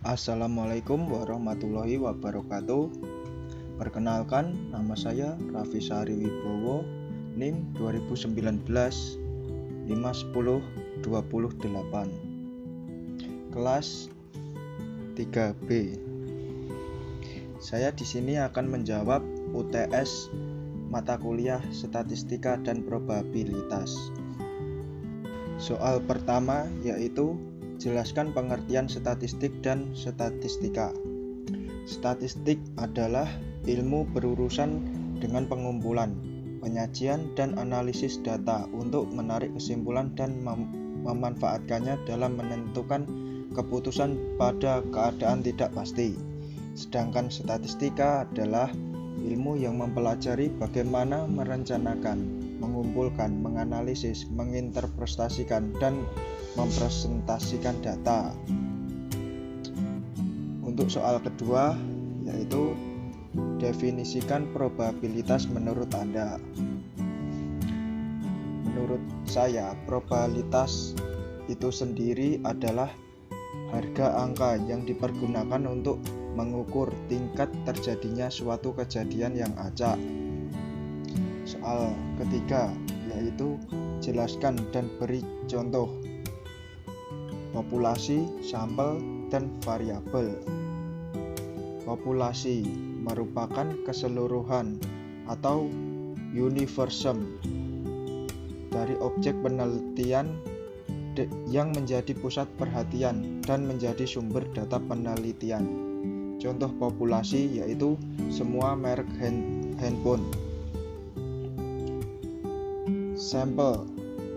Assalamualaikum warahmatullahi wabarakatuh. Perkenalkan, nama saya Raffi Sari Wibowo, NIM 2019 51028, kelas 3B. Saya di sini akan menjawab UTS mata kuliah Statistika dan Probabilitas. Soal pertama yaitu jelaskan pengertian statistik dan statistika. Statistik adalah ilmu berurusan dengan pengumpulan, penyajian, dan analisis data untuk menarik kesimpulan dan memanfaatkannya dalam menentukan keputusan pada keadaan tidak pasti. Sedangkan statistika adalah ilmu yang mempelajari bagaimana merencanakan, mengumpulkan, menganalisis, menginterpretasikan, dan mempresentasikan data. Untuk soal kedua yaitu definisikan probabilitas menurut Anda. Menurut saya, probabilitas itu sendiri adalah harga angka yang dipergunakan untuk mengukur tingkat terjadinya suatu kejadian yang acak. Soal ketiga yaitu jelaskan dan beri contoh populasi, sampel, dan variabel. Populasi merupakan keseluruhan atau universum dari objek penelitian yang menjadi pusat perhatian dan menjadi sumber data penelitian. Contoh populasi yaitu semua merek handphone. Sampel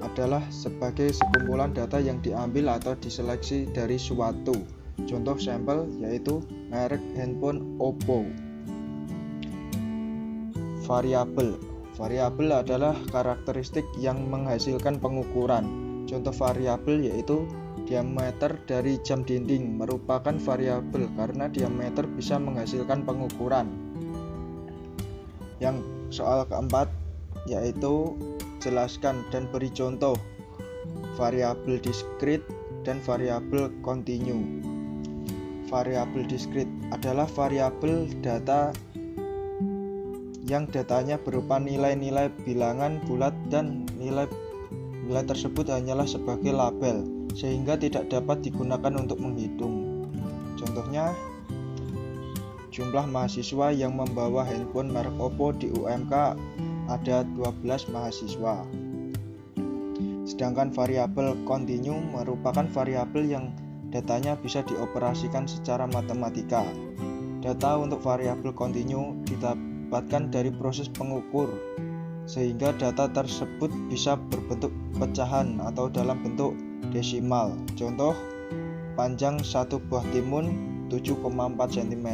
adalah sebagai sekumpulan data yang diambil atau diseleksi dari suatu. Contoh sampel yaitu merek handphone Oppo. Variabel adalah karakteristik yang menghasilkan pengukuran. Contoh variabel yaitu diameter dari jam dinding merupakan variabel karena diameter bisa menghasilkan pengukuran. Yang soal keempat yaitu jelaskan dan beri contoh variabel diskrit dan variabel kontinu. Variabel diskrit adalah variabel data yang datanya berupa nilai-nilai bilangan bulat dan nilai tersebut hanyalah sebagai label sehingga tidak dapat digunakan untuk menghitung. Contohnya, jumlah mahasiswa yang membawa handphone merek Oppo di UMK ada 12 mahasiswa. Sedangkan variabel kontinu merupakan variabel yang datanya bisa dioperasikan secara matematika. Data untuk variabel kontinu didapatkan dari proses pengukur, sehingga data tersebut bisa berbentuk pecahan atau dalam bentuk desimal. Contoh, panjang satu buah timun 7,4 cm,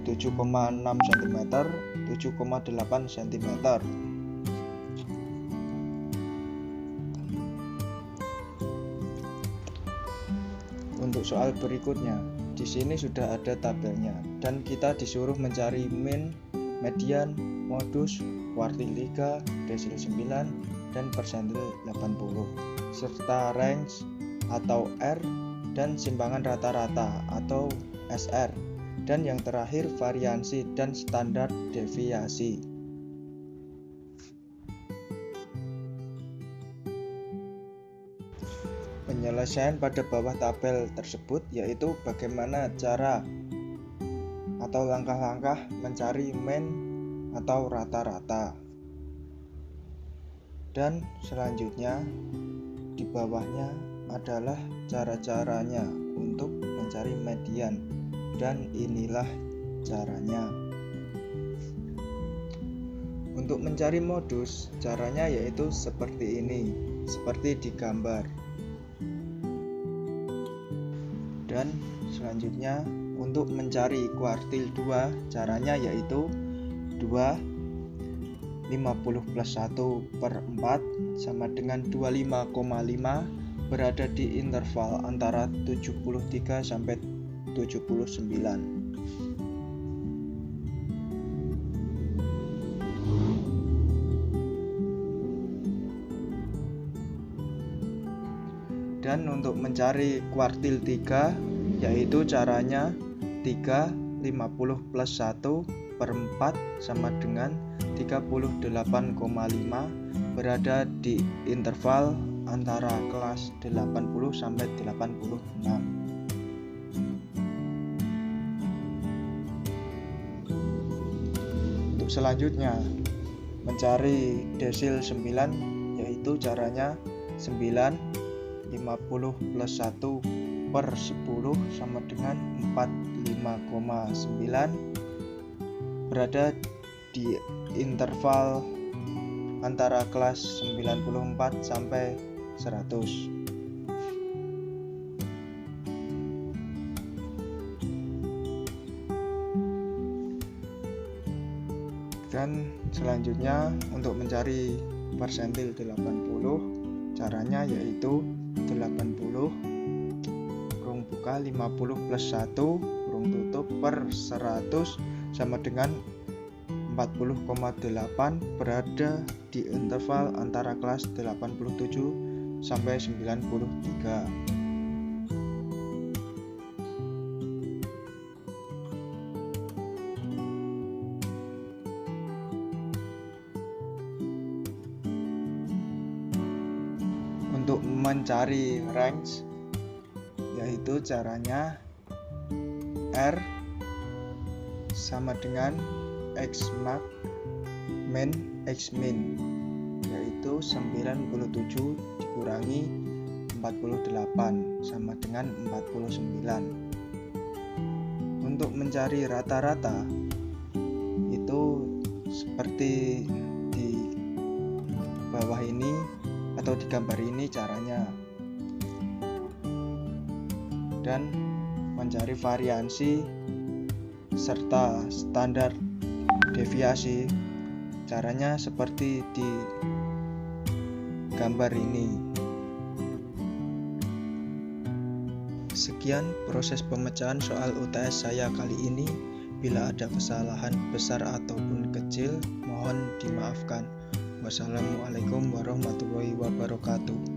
7,6 cm, 7,8 cm. Untuk soal berikutnya, di sini sudah ada tabelnya dan kita disuruh mencari mean, median, modus, kuartil 3, desil 9, dan persentil 80, serta range atau R dan simpangan rata-rata atau SR. Dan yang terakhir variansi dan standar deviasi. Penyelesaian pada bawah tabel tersebut yaitu bagaimana cara atau langkah-langkah mencari mean atau rata-rata. Dan selanjutnya di bawahnya adalah cara-caranya untuk mencari median. Dan inilah caranya. Untuk mencari modus, caranya yaitu seperti ini, seperti di gambar. Dan selanjutnya untuk mencari kuartil 2, caranya yaitu 2 50 plus 1/4 sama dengan 25,5 berada di interval antara 73 sampai 79. Dan untuk mencari kuartil 3, yaitu caranya 3, 50 plus 1 per 4 sama dengan 38,5 berada di interval antara kelas 80 sampai 86. Untuk selanjutnya mencari desil 9, yaitu caranya 9, 50 plus 1 per 10 sama dengan 45,9 berada di interval antara kelas 94 sampai 100. Dan selanjutnya untuk mencari persentil 80, caranya yaitu 80 kurung buka 50 plus 1 kurung tutup per 100 sama dengan 40,8 berada di interval antara kelas 87 sampai 93. Untuk mencari range, yaitu caranya R sama dengan X max min X min, yaitu 97 dikurangi 48 sama dengan 49. Untuk mencari rata-rata itu seperti di bawah ini atau di gambar ini caranya. Dan mencari variansi serta standar deviasi, caranya seperti di gambar ini. Sekian proses pemecahan soal UTS saya kali ini. Bila ada kesalahan besar ataupun kecil, mohon dimaafkan. Wassalamualaikum warahmatullahi wabarakatuh.